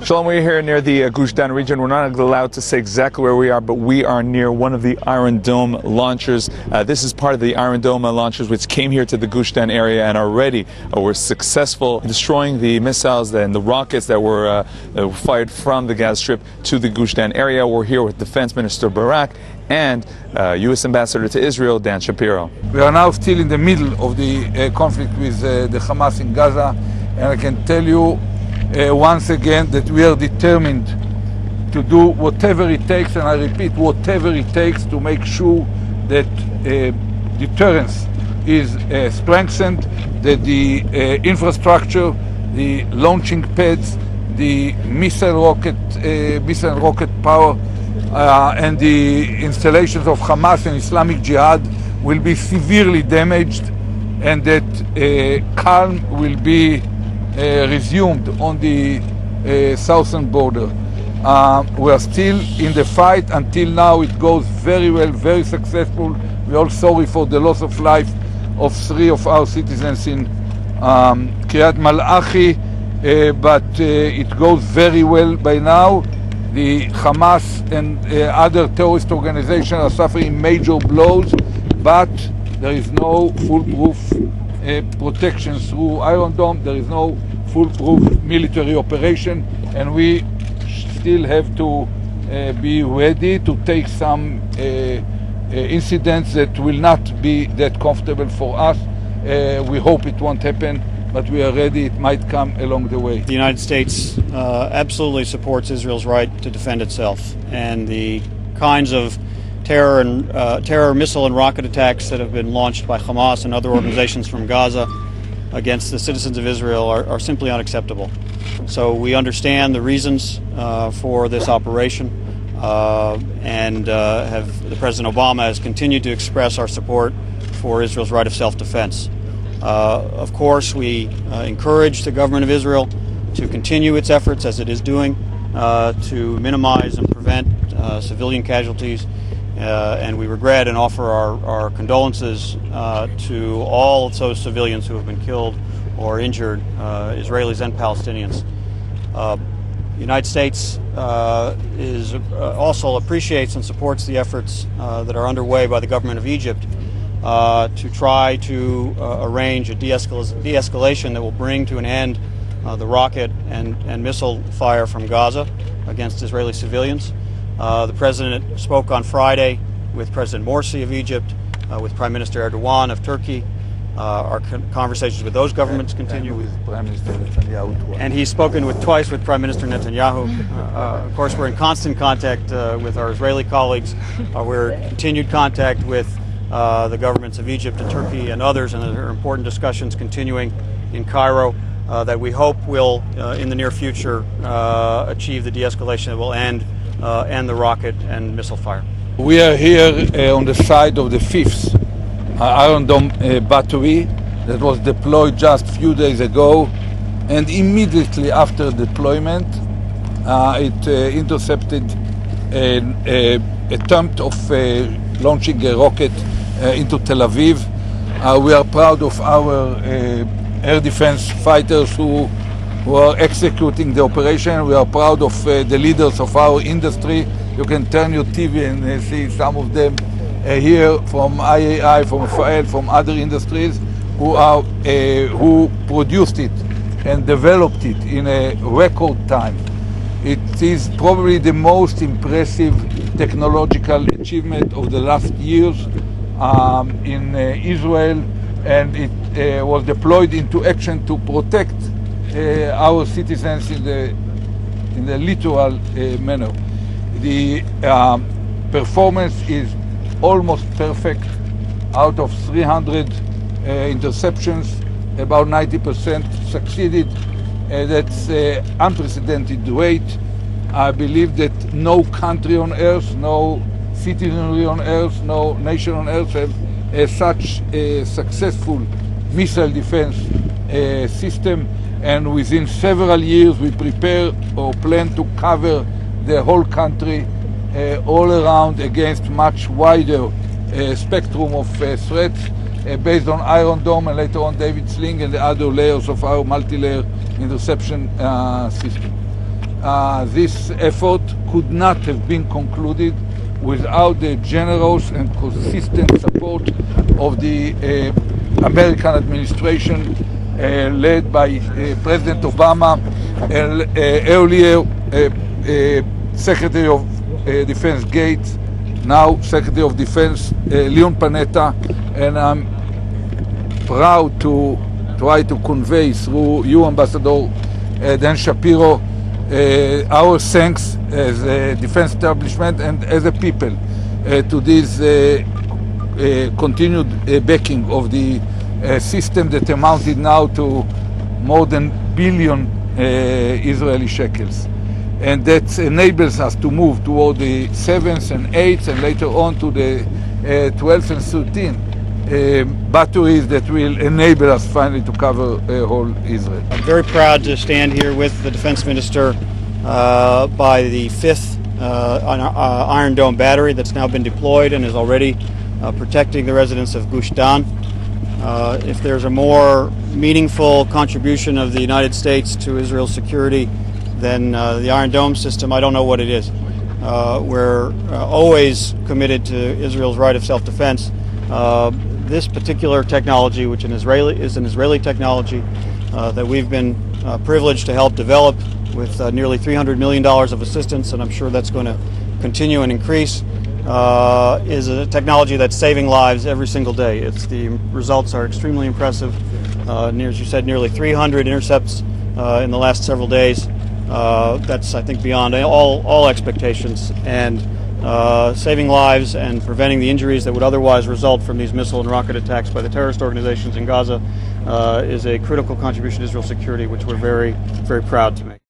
Shalom, we're here near the Gush Dan region. We're not allowed to say exactly where we are, but we are near one of the Iron Dome launchers. This is part of the Iron Dome launchers which came here to the Gush Dan area and already were successful in destroying the missiles and the rockets that were fired from the Gaza Strip to the Gush Dan area. We're here with Defense Minister Barak and U.S. Ambassador to Israel, Dan Shapiro. We are now still in the middle of the conflict with the Hamas in Gaza, and I can tell you once again that we are determined to do whatever it takes, and I repeat, whatever it takes to make sure that deterrence is strengthened, that the infrastructure, the launching pads, the missile rocket power, and the installations of Hamas and Islamic Jihad will be severely damaged, and that calm will be resumed on the southern border. We are still in the fight. Until now it goes very well, very successful. We are all sorry for the loss of life of 3 of our citizens in Kiryat Malachi, but it goes very well by now. The Hamas and other terrorist organizations are suffering major blows, but there is no foolproof protection through Iron Dome. There is no foolproof military operation, and we still have to be ready to take some incidents that will not be that comfortable for us. We hope it won't happen, but we are ready. It might come along the way. The United States absolutely supports Israel's right to defend itself, and the kinds of terror missile and rocket attacks that have been launched by Hamas and other organizations from Gaza against the citizens of Israel are simply unacceptable. So we understand the reasons for this operation, and the President Obama has continued to express our support for Israel's right of self-defense. Of course, we encourage the government of Israel to continue its efforts, as it is doing, to minimize and prevent civilian casualties, and we regret and offer our condolences to all of those civilians who have been killed or injured, Israelis and Palestinians. The United States also appreciates and supports the efforts that are underway by the government of Egypt to try to arrange a de-escalation that will bring to an end the rocket and missile fire from Gaza against Israeli civilians. The President spoke on Friday with President Morsi of Egypt, with Prime Minister Erdogan of Turkey. Our conversations with those governments continue. And with Prime Minister Netanyahu. And he's spoken twice with Prime Minister Netanyahu. Of course, we're in constant contact with our Israeli colleagues. We're in continued contact with the governments of Egypt and Turkey and others, and there are important discussions continuing in Cairo that we hope will, in the near future, achieve the de-escalation that will end the rocket and missile fire. We are here on the side of the 5th Iron Dome battery that was deployed just a few days ago, and immediately after deployment it intercepted an attempt of launching a rocket into Tel Aviv. We are proud of our air defense fighters who are executing the operation. We are proud of the leaders of our industry. You can turn your TV and see some of them here from IAI, from Rafael, from other industries who produced it and developed it in a record time. It is probably the most impressive technological achievement of the last years in Israel, and it was deployed into action to protect our citizens in the literal manner. The performance is almost perfect. Out of 300 interceptions, about 90% succeeded. That's unprecedented rate. I believe that no country on earth, no citizenry on earth, no nation on earth have such a successful missile defense system. And within several years we prepare or plan to cover the whole country all around against much wider spectrum of threats based on Iron Dome and later on David Sling and the other layers of our multi-layer interception system. this effort could not have been concluded without the generous and consistent support of the American administration led by President Obama, earlier Secretary of Defense Gates, now Secretary of Defense Leon Panetta, and I'm proud to try to convey through you, Ambassador Dan Shapiro, our thanks as a defense establishment and as a people to this continued backing of the system that amounted now to more than billion Israeli shekels. And that enables us to move toward the 7th and 8th and later on to the 12th and 13th batteries that will enable us finally to cover whole Israel. I'm very proud to stand here with the Defense Minister by the 5th Iron Dome battery that's now been deployed and is already protecting the residents of Gush Dan. If there's a more meaningful contribution of the United States to Israel's security than the Iron Dome system, I don't know what it is. We're always committed to Israel's right of self-defense. This particular technology, which is an Israeli technology that we've been privileged to help develop with nearly $300 million of assistance, and I'm sure that's going to continue and increase, is a technology that's saving lives every single day. The results are extremely impressive. As you said, nearly 300 intercepts in the last several days. That's, I think, beyond all expectations, and saving lives and preventing the injuries that would otherwise result from these missile and rocket attacks by the terrorist organizations in Gaza is a critical contribution to Israel's security, which we're very, very proud to make.